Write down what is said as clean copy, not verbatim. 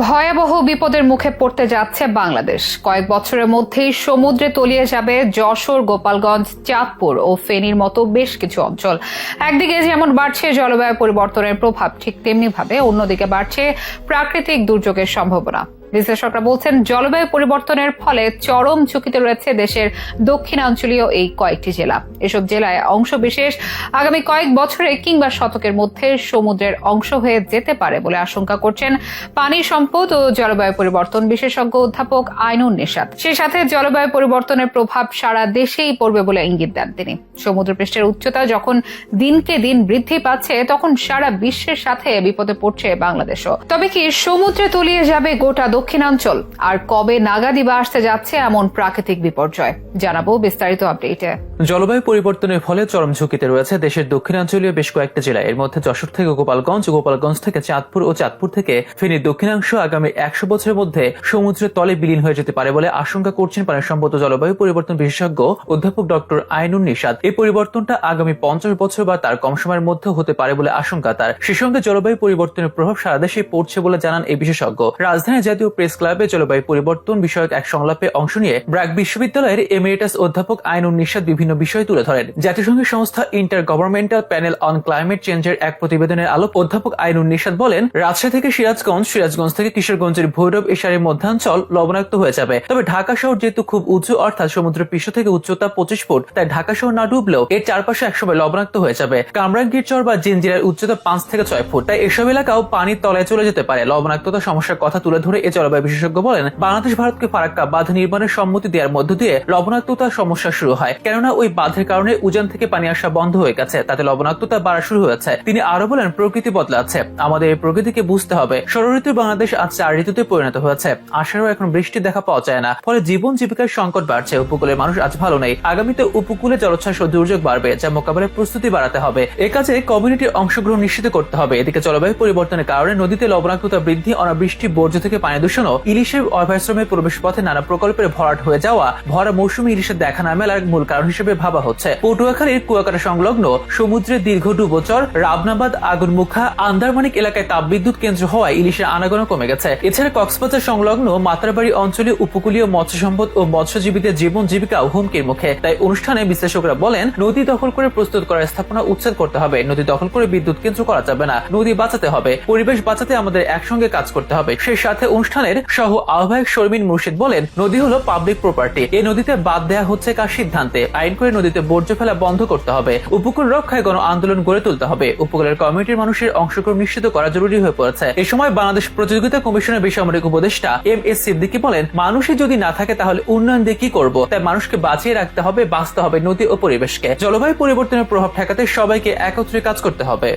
ভয়াবহ বিপদের মুখে পড়তে যাচ্ছে বাংলাদেশ। কয়েক বছরের মধ্যেই সমুদ্রে তলিয়ে যাবে যশোর, গোপালগঞ্জ, চাঁদপুর ও ফেনীর মতো বেশ কিছু অঞ্চল। একদিকে যেমন বাড়ছে জলবায়ু পরিবর্তনের প্রভাব, ঠিক তেমনি ভাবে অন্যদিকে বাড়ছে প্রাকৃতিক দুর্যোগের সম্ভাবনা। বিশ্লেষকরা বলছেন, জলবায়ু পরিবর্তনের ফলে চরম ঝুঁকিতে রয়েছে দেশের দক্ষিণাঞ্চলীয় এই কয়েকটি জেলা। এসব জেলায় অংশবিশেষ আগামী কয়েক বছরে কিংবা শতকের মধ্যে সমুদ্রের অংশ হয়ে যেতে পারে বলে আশঙ্কা করছেন পানি সম্পদ ও জলবায়ু পরিবর্তন বিশেষজ্ঞ অধ্যাপক আইনুন নিশাত। সেই সাথে জলবায়ু পরিবর্তনের প্রভাব সারা দেশেই পড়বে বলে ইঙ্গিত দেন তিনি। সমুদ্রপৃষ্ঠের উচ্চতা যখন দিনকে দিন বৃদ্ধি পাচ্ছে, তখন সারা বিশ্বের সাথে বিপদে পড়ছে বাংলাদেশও। তবে কি সমুদ্রে তলিয়ে যাবে গোটা দক্ষিণাঞ্চল? আর কবে নাগাদই বা আসতে যাচ্ছে এমন প্রাকৃতিক বিপর্যয়? জানাবো বিস্তারিত আপডেটে। জলবায়ু পরিবর্তনের ফলে চরম ঝুঁকিতে রয়েছে দেশের দক্ষিণাঞ্চলীয় বেশ কয়েকটা জেলা। এর মধ্যে যশোর থেকে গোপালগঞ্জ, গোপালগঞ্জ থেকে চাঁদপুর ও চাঁদপুর থেকে ফেনীর দক্ষিণাংশ আগামী 100 বছরের মধ্যে সমুদ্রের তলে বিলীন হয়ে যেতে পারে বলে আশঙ্কা করছেন পানি সম্পদ ও জলবায়ু পরিবর্তন বিশেষজ্ঞ অধ্যাপক ডক্টর আইনুন নিশাত। এই পরিবর্তনটা আগামী 50 বছর বা তার কম সময়ের মধ্যে হতে পারে বলে আশঙ্কা তার। সে সঙ্গে জলবায়ু পরিবর্তনের প্রভাব সারা দেশে পড়ছে বলে জানান এই বিশেষজ্ঞ। রাজধানী জাতীয় প্রেস ক্লাবে জলবায়ু পরিবর্তন বিষয়ক এক সংলাপে অংশ নিয়ে ব্র্যাক বিশ্ববিদ্যালয়ের এমিরেটাস অধ্যাপক আইনুন নিশাত বিভিন্ন বিষয় তুলে ধরেন। জাতিসংঘের সংস্থা inter governmental panel on climate চেঞ্জের এক প্রতিবেদনের আলোক অধ্যাপক আইনুন নিশাত বলেন, রাজশাহী থেকে সিরাজগঞ্জ, সিরাজগঞ্জ থেকে কিশোরগঞ্জের ভৈরব এশারের মধ্যাঞ্চল লবণাক্ত হয়ে যাবে। তবে ঢাকা শহর যেহেতু খুব উঁচু, অর্থাৎ সমুদ্র পৃষ্ঠ থেকে উচ্চতা 25 ফুট, তাই ঢাকা শহর না ডুবলেও এর চারপাশে একসময় লবণাক্ত হয়ে যাবে। কামরাঙ্গীর চর বা জিঞ্জিরার উচ্চতা 5 থেকে 6 ফুট, তাই এসব এলাকাও পানির তলায় চলে যেতে পারে। লবণাক্ততা সমস্যার কথা তুলে ধরে এ জলবায়ু বিশেষজ্ঞ বলেন, বাংলাদেশ ভারতকে ফারাক্কা বাঁধ নির্মাণের সম্মতি দেওয়ার মধ্য দিয়ে লবণাক্ততার সমস্যা শুরু হয়। কেননা ওই বাঁধের কারণে উজান থেকে পানি আসা বন্ধ হয়ে গেছে, তাতে লবণাক্ততা বাড়া শুরু হয়েছে। তিনি আরো বলেন, প্রকৃতি বদলাচ্ছে, আমাদের এই প্রকৃতিকে বুঝতে হবে। ষড়ঋতুর বাংলাদেশ আজ 4 ঋতুতে পরিণত হয়েছে। আষাঢ়েও এখন বৃষ্টি দেখা পাওয়া যায় না, ফলে জীবন জীবিকার সংকট বাড়ছে। উপকূলের মানুষ আজ ভালো নেই। আগামীতে উপকূলে জলোচ্ছ্বাস ও দুর্যোগ বাড়বে, যা মোকাবেলার প্রস্তুতি বাড়াতে হবে। এ কাজে কমিউনিটির অংশগ্রহণ নিশ্চিত করতে হবে। এদিকে জলবায়ু পরিবর্তনের কারণে নদীতে লবণাক্ততা বৃদ্ধি, অনাবৃষ্টি, বর্জ্য থেকে পানি দূষণ ও ইলিশের অভয়াশ্রমের প্রবেশ পথে নানা প্রকল্পের ভরাট হয়ে যাওয়া ভরা মৌসুমী ইলিশের দেখা না মেলার মূল কারণ হিসেবে ভাবা হচ্ছে। পটুয়াখালীর কুয়াকাটা সংলগ্ন সমুদ্রের দীর্ঘ ডুবোচর, রাবনাবাদ, আগুনমুখা, আন্দারমানিক এলাকায় তাপবিদ্যুৎ কেন্দ্র হওয়ায় ইলিশের আনাগোনা কমে গেছে। এছাড়া কক্সবাজার সংলগ্ন মাতারবাড়ি অঞ্চলে উপকূলীয় মৎস্য সম্পদ ও মৎস্যজীবীদের জীবন জীবিকাও হুমকির মুখে। তাই অনুষ্ঠানে বিশ্লেষকরা বলেন, নদী দখল করে প্রস্তুত করা স্থাপনা উচ্ছেদ করতে হবে। নদী দখল করে বিদ্যুৎ কেন্দ্র করা যাবে না। নদী বাঁচাতে হবে, পরিবেশ বাঁচাতে আমাদের একসঙ্গে কাজ করতে হবে। সেই সাথে অনুষ্ঠানের সহ আহ্বায়ক শর্মিন মুর্শিদ বলেন, নদী হলো পাবলিক প্রপার্টি। এই নদীতে বাদ দেয়া হচ্ছে কার সিদ্ধান্তে? আইন করে নদীতে বর্জ্য ফেলা বন্ধ করতে হবে। উপকূল রক্ষায় গণ আন্দোলন গড়ে তুলতে হবে। উপকূলের কমিউনিটির মানুষের অংশগ্রহণ নিশ্চিত করা জরুরি হয়ে পড়েছে। এ সময় বাংলাদেশ প্রতিযোগিতা কমিশনের বেসামরিক উপদেষ্টা MS সিদ্দিকী বলেন, মানুষই যদি না থাকে তাহলে উন্নয়ন দিয়ে কি করব? তাই মানুষকে বাঁচিয়ে রাখতে হবে, বাঁচতে হবে নদী ও পরিবেশকে। জলবায়ু পরিবর্তনের প্রভাব ঠেকাতে সবাইকে একত্রে কাজ করতে হবে।